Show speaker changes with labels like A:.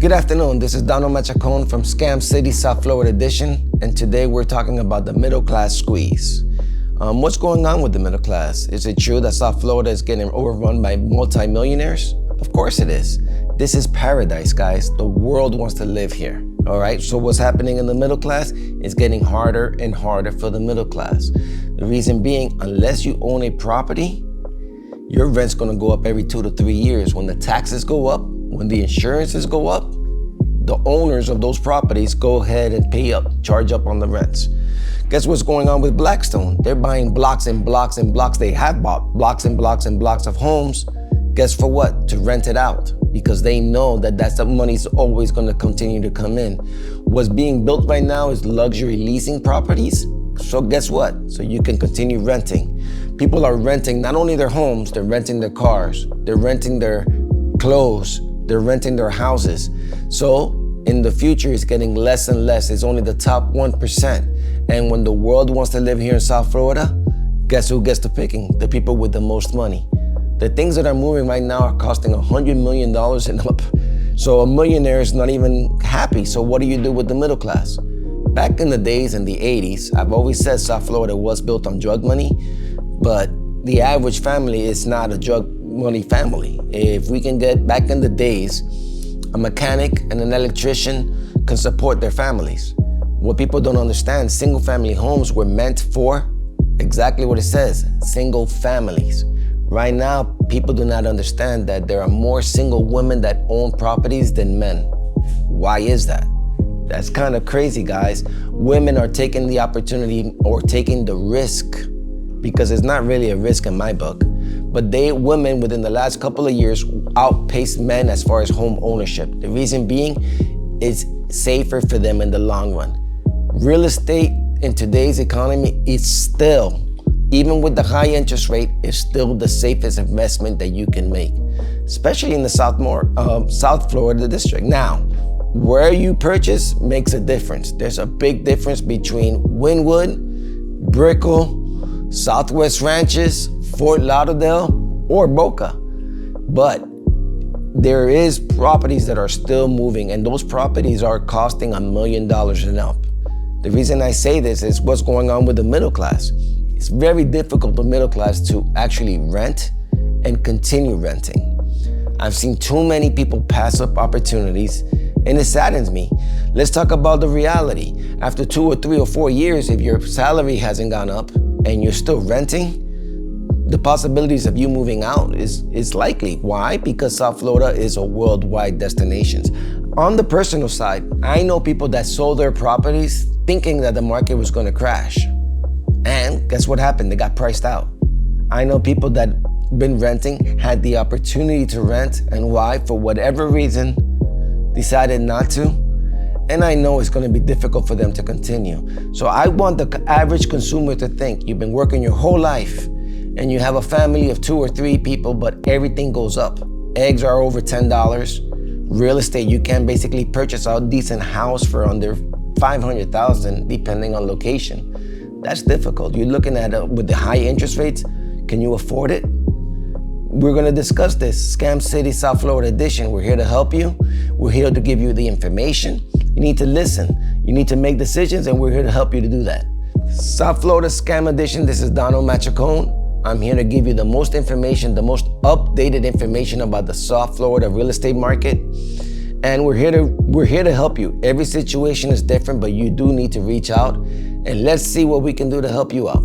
A: Good afternoon, this is Donald Machacon from Scam City, South Florida edition, and today we're talking about the middle class squeeze. What's going on with the middle class? Is it true that South Florida is getting overrun by multimillionaires? Of course it is. This is paradise, guys. The world wants to live here. All right, so what's happening in the middle class is getting harder and harder for the middle class. The reason being, unless you own a property, your rent's gonna go up every 2 to 3 years. When the taxes go up, when the insurances go up, the owners of those properties go ahead and charge up on the rents. Guess what's going on with Blackstone? They're buying blocks and blocks and blocks. They have bought blocks and blocks and blocks of homes. Guess for what? To rent it out, because they know that the money's always gonna continue to come in. What's being built right now is luxury leasing properties. So guess what? So you can continue renting. People are renting not only their homes, they're renting their cars, they're renting their clothes, they're renting their houses. So in the future, it's getting less and less. It's only the top 1%. And when the world wants to live here in South Florida, guess who gets the picking? The people with the most money. The things that are moving right now are costing $100 million and up. So a millionaire is not even happy. So what do you do with the middle class? Back in the days in the 80s, I've always said South Florida was built on drug money, but the average family is not a drug money family. If we can get back in the days, a mechanic and an electrician can support their families. What people don't understand, single family homes were meant for exactly what it says, single families. Right now, people do not understand that there are more single women that own properties than men. Why is that? That's kind of crazy, guys. Women are taking the opportunity or taking the risk, because it's not really a risk in my book, but women within the last couple of years outpaced men as far as home ownership. The reason being, it's safer for them in the long run. Real estate in today's economy is still, even with the high interest rate, is still the safest investment that you can make, especially in the South Florida district. Now, where you purchase makes a difference. There's a big difference between Wynwood, Brickell, Southwest Ranches, Fort Lauderdale, or Boca. But there is properties that are still moving, and those properties are costing $1 million and up. The reason I say this is what's going on with the middle class. It's very difficult for the middle class to actually rent and continue renting. I've seen too many people pass up opportunities, and it saddens me. Let's talk about the reality. After 2 or 3 or 4 years, if your salary hasn't gone up and you're still renting, the possibilities of you moving out is likely. Why? Because South Florida is a worldwide destination. On the personal side, I know people that sold their properties thinking that the market was gonna crash. And guess what happened? They got priced out. I know people that been renting, had the opportunity to rent, and why? For whatever reason, decided not to. And I know it's gonna be difficult for them to continue. So I want the average consumer to think you've been working your whole life and you have a family of 2 or 3 people, but everything goes up. Eggs are over $10. Real estate, you can basically purchase a decent house for under $500,000 depending on location. That's difficult. You're looking at with the high interest rates, can you afford it? We're gonna discuss this. Scam City, South Florida edition. We're here to help you. We're here to give you the information. You need to listen. You need to make decisions, and we're here to help you to do that. South Florida Scam Edition, this is Donald Machacon. I'm here to give you the most information, the most updated information about the South Florida real estate market. And we're here to help you. Every situation is different, but you do need to reach out, and let's see what we can do to help you out.